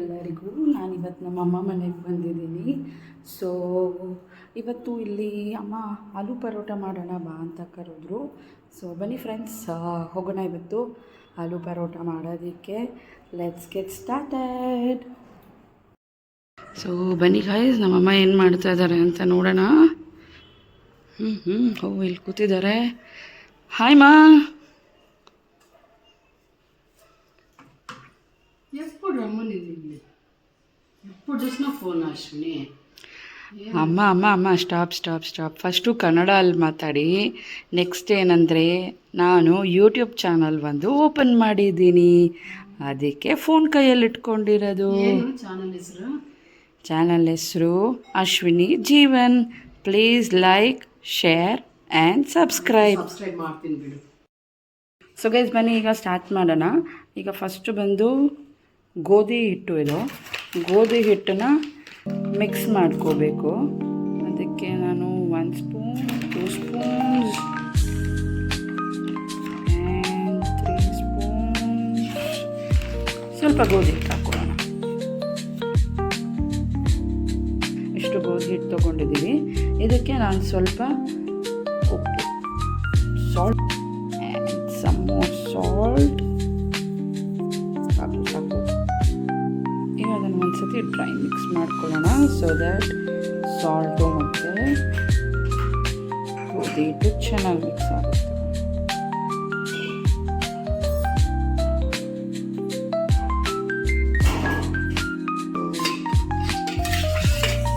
ಎಲ್ಲರಿಗೂ. ನಾನಿವತ್ತು ನಮ್ಮಮ್ಮ ಮನೆಗೆ ಬಂದಿದ್ದೀನಿ. ಸೊ ಇವತ್ತು ಇಲ್ಲಿ ಅಮ್ಮ ಆಲೂ ಪರೋಟ ಮಾಡೋಣ ಬಾ ಅಂತ ಕರೆದ್ರು. ಸೊ ಬನ್ನಿ ಫ್ರೆಂಡ್ಸ್, ಹೋಗೋಣ ಇವತ್ತು ಆಲೂ ಪರೋಟ ಮಾಡೋದಕ್ಕೆ. Let's get started. ಸೊ ಬನ್ನಿ ಗಾಯ್ಸ್, ನಮ್ಮಮ್ಮ ಏನು ಮಾಡ್ತಾ ಇದ್ದಾರೆ ಅಂತ ನೋಡೋಣ. ಇಲ್ಲಿ ಕೂತಿದ್ದಾರೆ. ಹಾಯ್ ಮಾ. ಎప్పుడు రమ్మనింది ఎప్పుడు చూసినా ఫోన్ అశ్విని. ಅಮ್ಮ ಅಮ್ಮ ಅಮ್ಮ ಸ್ಟಾಪ್ ಸ್ಟಾಪ್ ಸ್ಟಾಪ್. ಫಸ್ಟು ಕನ್ನಡಲ್ಲಿ ಮಾತಾಡಿ. ನೆಕ್ಸ್ಟ್ ಏನಂದರೆ, ನಾನು ಯೂಟ್ಯೂಬ್ ಚಾನಲ್ ಒಂದು ಓಪನ್ ಮಾಡಿದ್ದೀನಿ, ಅದಕ್ಕೆ ಫೋನ್ ಕೈಯಲ್ಲಿ ಇಟ್ಕೊಂಡಿರೋದು. ಏನು ಚಾನಲ್ ಹೆಸರು? ಚಾನಲ್ ಹೆಸರು Ashwini Jeevan. Please like, share and subscribe ಮಾಡ್ತೀನಿ ಬಿಡು. ಸೊ ಗೈಸ್ ಬನ್ನಿ ಈಗ ಸ್ಟಾರ್ಟ್ ಮಾಡೋಣ. ಈಗ ಫಸ್ಟು ಬಂದು ಗೋಧಿ ಹಿಟ್ಟು, ಇದು ಗೋಧಿ ಹಿಟ್ಟನ್ನ ಮಿಕ್ಸ್ ಮಾಡ್ಕೋಬೇಕು. ಅದಕ್ಕೆ ನಾನು 1 ಸ್ಪೂನ್, 2 ಸ್ಪೂನ್ಸ್ ಆ್ಯಂಡ್ 3 ಸ್ಪೂನ್ಸ್ ಸ್ವಲ್ಪ ಗೋಧಿ ಹಿಟ್ಟು ಹಾಕೋಣ. ಇಷ್ಟು ಗೋಧಿ ಹಿಟ್ಟು ತೊಗೊಂಡಿದ್ದೀವಿ. ಇದಕ್ಕೆ ನಾನು ಸ್ವಲ್ಪ ಉಪ್ಪು, salt and some more salt ಸಾಕು. ಈಗ ಅದನ್ನು ಒಂದ್ಸತಿ ಡ್ರೈ ಮಿಕ್ಸ್ ಮಾಡ್ಕೊಳ್ಳೋಣ. ಸೊ ದ್ಯಾಟ್ ಸಾಲ್ಟು ಮತ್ತು ಗೋಧಿ ಹಿಟ್ಟು ಚೆನ್ನಾಗಿ ಮಿಕ್ಸ್ ಆಗುತ್ತೆ.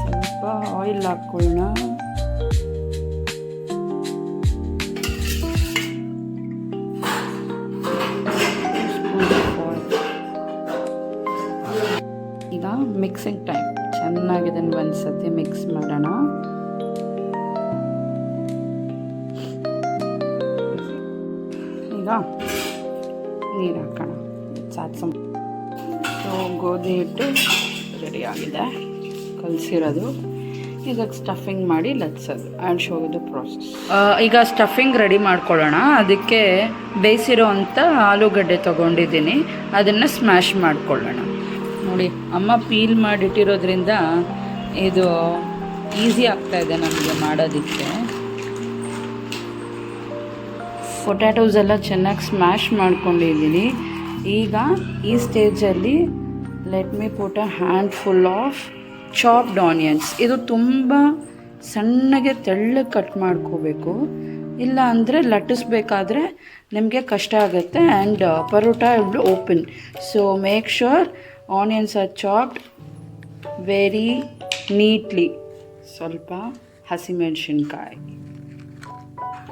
ಸ್ವಲ್ಪ ಆಯಿಲ್ ಹಾಕ್ಕೊಳ್ಳೋಣ. ಈಗ ಮಿಕ್ಸಿಂಗ್ ಟೈಮ್. ಚೆನ್ನಾಗಿ ಇದನ್ನು ಒಂದ್ಸತಿ ಮಿಕ್ಸ್ ಮಾಡೋಣ. ಈಗ ನೀರು ಹಾಕೋಣ. ಸೊ ಗೋಧಿ ಹಿಟ್ಟು ರೆಡಿ ಆಗಿದೆ, ಕಲಸಿರೋದು. ಇದಕ್ಕೆ ಸ್ಟಫಿಂಗ್ ಮಾಡಿ ಲಟ್ಸೋದು ಆ್ಯಂಡ್ ಶೋ ದ ಪ್ರೋಸೆಸ್. ಈಗ ಸ್ಟಫಿಂಗ್ ರೆಡಿ ಮಾಡ್ಕೊಳ್ಳೋಣ. ಅದಕ್ಕೆ ಬೇಯಿಸಿರೋ ಅಂಥ ಆಲೂಗಡ್ಡೆ ತೊಗೊಂಡಿದ್ದೀನಿ, ಅದನ್ನು ಸ್ಮ್ಯಾಶ್ ಮಾಡ್ಕೊಳ್ಳೋಣ. ನೋಡಿ, ಅಮ್ಮ ಪೀಲ್ ಮಾಡಿಟ್ಟಿರೋದ್ರಿಂದ ಇದು ಈಸಿ ಆಗ್ತಾಯಿದೆ ನಮಗೆ ಮಾಡೋದಕ್ಕೆ. ಪೊಟ್ಯಾಟೋಸ್ ಎಲ್ಲ ಚೆನ್ನಾಗಿ ಸ್ಮ್ಯಾಶ್ ಮಾಡ್ಕೊಂಡಿದ್ದೀನಿ. ಈಗ ಈ ಸ್ಟೇಜಲ್ಲಿ let me put a handful of chopped onions. ಇದು ತುಂಬ ಸಣ್ಣಗೆ ತೆಳ್ಳಗೆ ಕಟ್ ಮಾಡ್ಕೋಬೇಕು, ಇಲ್ಲ ಅಂದರೆ ಲಟ್ಟಿಸ್ಬೇಕಾದ್ರೆ ನಿಮಗೆ ಕಷ್ಟ ಆಗುತ್ತೆ. And paratha will open. So make sure onions are chopped very neatly. ಸ್ವಲ್ಪ ಹಸಿಮೆಣಸಿನ್ಕಾಯಿ,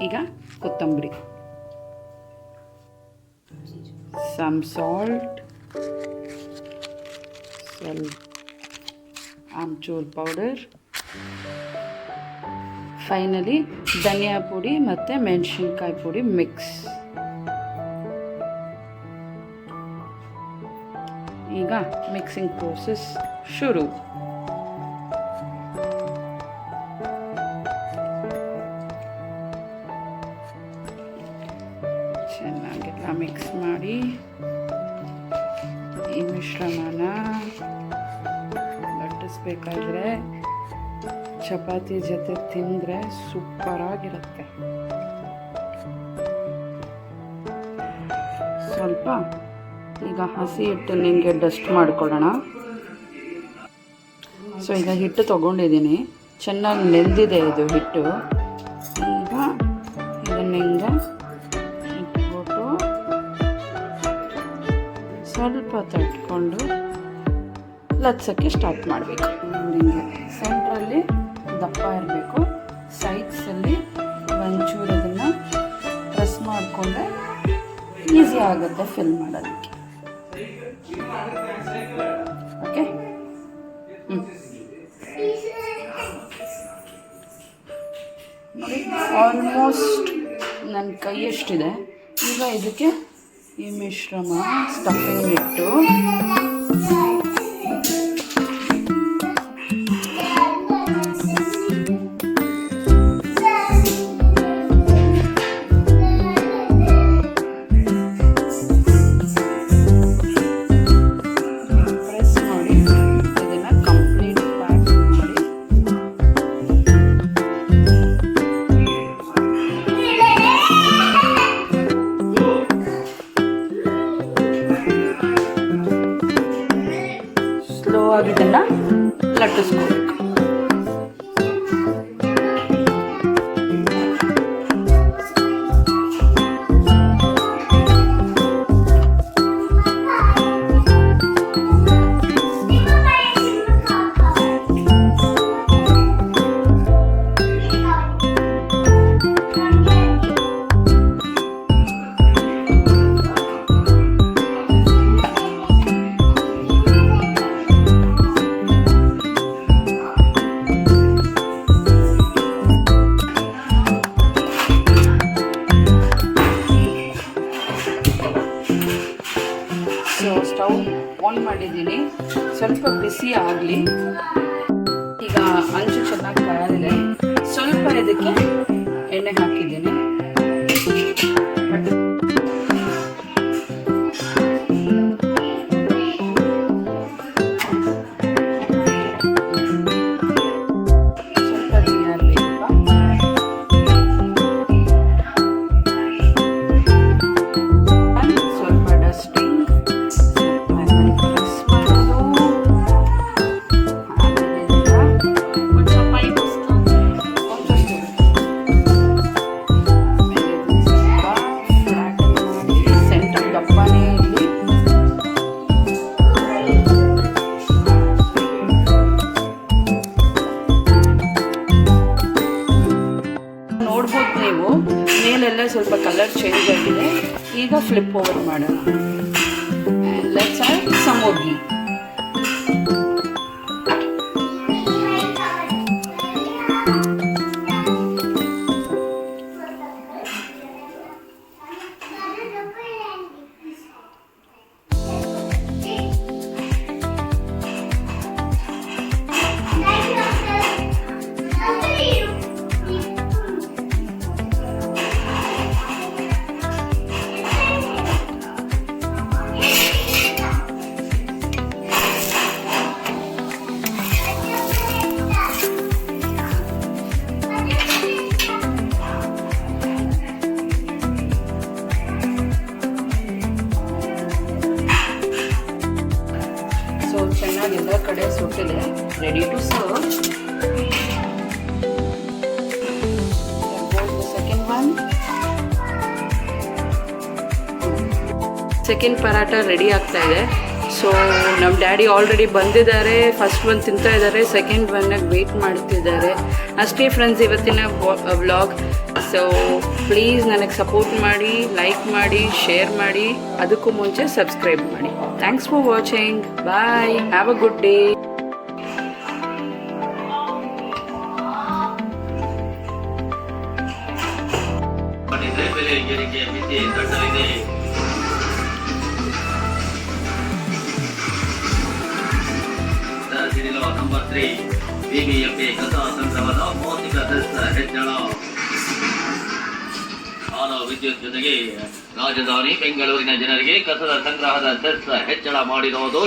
ಈಗ ಕೊತ್ತಂಬರಿ, ಸಮ್ ಸಾಲ್ಟ್, ಸ್ವಲ್ಪ ಆಮ್ಚೂರ್ ಪೌಡರ್, ಫೈನಲಿ ಧನಿಯಾ ಪುಡಿ ಮತ್ತು ಮೆಣಸಿನ್ಕಾಯಿ ಪುಡಿ ಮಿಕ್ಸ್. ಈಗ ಮಿಕ್ಸಿಂಗ್ ಪ್ರೋಸೆಸ್ ಶುರು. ಚೆನ್ನಾಗೆಲ್ಲ ಮಿಕ್ಸ್ ಮಾಡಿ ಈ ಮಿಶ್ರಣನ ಲಟ್ಟಿಸ್ಬೇಕಾದ್ರೆ ಚಪಾತಿ ಜೊತೆ ತಿಂದರೆ ಸೂಪರಾಗಿರುತ್ತೆ. ಸ್ವಲ್ಪ ಈಗ ಹಸಿ ಹಿಟ್ಟು ನಿಮಗೆ ಡಸ್ಟ್ ಮಾಡ್ಕೊಳ್ಳೋಣ. ಸೊ ಈಗ ಹಿಟ್ಟು ತೊಗೊಂಡಿದ್ದೀನಿ, ಚೆನ್ನಾಗಿ ನೆಂದಿದೆ ಇದು ಹಿಟ್ಟು. ಈಗ ಇದನ್ನು ಹಿಂಗೆ ಇಟ್ಬಿಟ್ಟು ಸ್ವಲ್ಪ ತಟ್ಕೊಂಡು ಲಟ್ಸೋಕ್ಕೆ ಸ್ಟಾರ್ಟ್ ಮಾಡಬೇಕು. ಹಿಂಗೆ ಸೆಂಟ್ರಲ್ಲಿ ದಪ್ಪ ಇರಬೇಕು, ಸೈಡ್ಸಲ್ಲಿ ಒಂಚೂರು ಅದನ್ನು ಪ್ರೆಸ್ ಮಾಡಿಕೊಂಡ್ರೆ ಈಸಿ ಆಗುತ್ತೆ ಫಿಲ್ ಮಾಡೋದಕ್ಕೆ. ಓಕೆ, ನೋಡಿ ಆಲ್ಮೋಸ್ಟ್ ನನ್ನ ಕೈ ಎಷ್ಟಿದೆ. ಈಗ ಇದಕ್ಕೆ ಈ ಮಿಶ್ರಣ ಸ್ಟಫಿಂಗ್ ಇಟ್ಟು ಪ್ರೆಸ್ ಮಾಡಿ ಲಟ್ಟಿಸ್ಕೋಬೇಕು. ಸೊ ಸ್ಟವ್ ಆನ್ ಮಾಡಿದ್ದೀನಿ, ಸ್ವಲ್ಪ ಬಿಸಿ ಆಗಲಿ. ಈಗ ಅಂಚು ಚೆನ್ನಾಗಿ ಕಾದಿದೆ, ಸ್ವಲ್ಪ ಇದಕ್ಕೆ ಎಣ್ಣೆ ಹಾಕಿದ್ದೀನಿ. ಸ್ವಲ್ಪ ನೀರಾಗಬೇಕಪ್ಪ. ಸ್ವಲ್ಪ ಡಸ್ಟಿಂಗ್, ನೋಡ್ಬೋದು ನೀವು ಮೇಲೆಲ್ಲ ಸ್ವಲ್ಪ ಕಲರ್ ಚೇಂಜ್ ಆಗಿದೆ. ಈಗ ಫ್ಲಿಪ್ ಓವರ್ ಮಾಡೋಣ. Let's add some more ghee. ಚೆನ್ನಾಗಿ ಎಲ್ಲ ಕಡೆ ಸುಟ್ಟಿದೆ. Ready to serve. Second paratha ready ಆಗ್ತಾ ಇದೆ. ಸೊ ನಮ್ಮ ಡ್ಯಾಡಿ ಆಲ್ರೆಡಿ ಬಂದಿದ್ದಾರೆ. ಫಸ್ಟ್ ಒನ್ ತಿಂತಾ ಇದ್ದಾರೆ, ಸೆಕೆಂಡ್ ಒನ್ನಾಗಿ ವೆಯ್ಟ್ ಮಾಡ್ತಿದ್ದಾರೆ. ಅಷ್ಟೇ ಫ್ರೆಂಡ್ಸ್ ಇವತ್ತಿನ ವ್ಲಾಗ್. ಸೊ ಪ್ಲೀಸ್ ನನಗೆ ಸಪೋರ್ಟ್ ಮಾಡಿ, ಲೈಕ್ ಮಾಡಿ, ಶೇರ್ ಮಾಡಿ, ಅದಕ್ಕೂ ಮುಂಚೆ ಸಬ್ಸ್ಕ್ರೈಬ್ ಮಾಡಿ. Thanks for watching. Bye. Have a good day. Number 3 BBMP ಕಸ ಸಂಗ್ರಹದ ಭೌತಿಕ ದತ್ತ ಹೆಚ್ಚಳ. ಮಾನವ ವಿದ್ಯುತ್ ಜೊತೆಗೆ ರಾಜಧಾನಿ ಬೆಂಗಳೂರಿನ ಜನರಿಗೆ ಕಸದ ಸಂಗ್ರಹದ ದತ್ತ ಹೆಚ್ಚಳ ಮಾಡಿರುವುದು